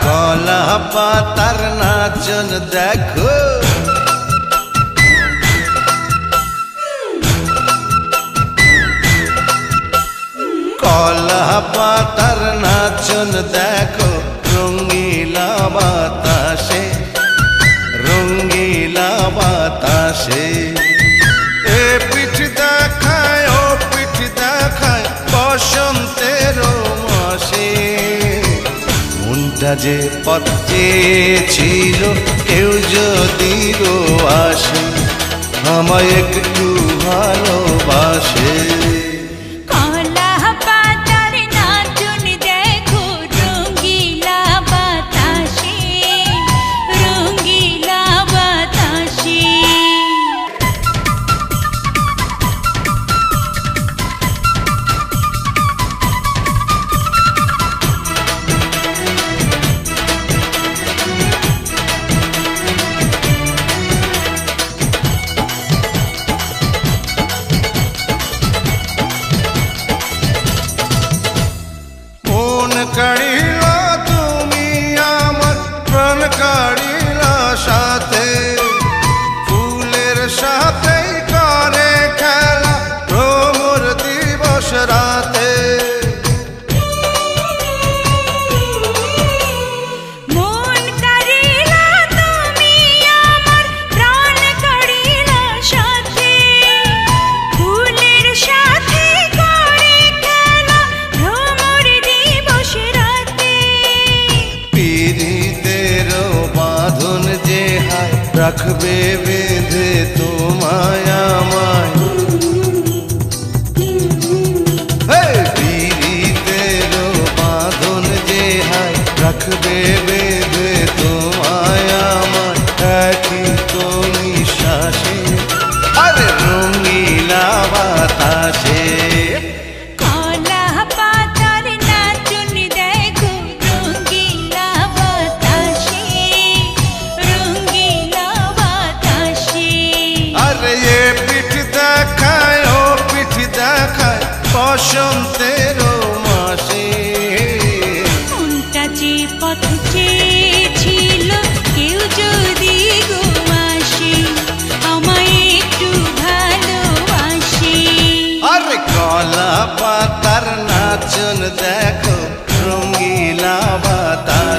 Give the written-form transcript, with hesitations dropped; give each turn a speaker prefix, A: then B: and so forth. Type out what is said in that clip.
A: কলা পাতার নাচন দেখো, কলা পাতার নাচন দেখো, রঙ্গিলা বাতাসে, রঙ্গিলা বাতাসে। এ পিঠ দেখায় ও পিঠ দেখায় বসন্তের মাসে। মনটা যে পথ চেয়েছিল কেউ যদি আসে, আমায় একটু ভালোবাসে। কাড়িলা তুমি আমার প্রাণ কাড়িলা সাথে, ফুলের সাথে করে খেলা ভ্রমর দিবস রাতে।
B: মন কাড়িলা তুমি আমার প্রাণ কাড়িলা সাথে, ফুলের সাথে করে খেলা ভ্রমর দিবস রাতে।
A: পীড়িতের বাঁধন যে হায় রাখবে বেঁধে তোমায় আমায়, পীড়িতের বাঁধন যে হায় রাখবে বেঁধে তোমায় আমায়, একই তো নিঃশ্বাসে আরে রঙিলা বাতাসে। বসন্তের মাসে
B: মনটা যে পথ চেয়েছিল কেউ যদি আসে, আমায় একটু ভালোবাসে।
A: আরে কলা পাতার নাচন দেখো, রঙ্গিলা বাতাস।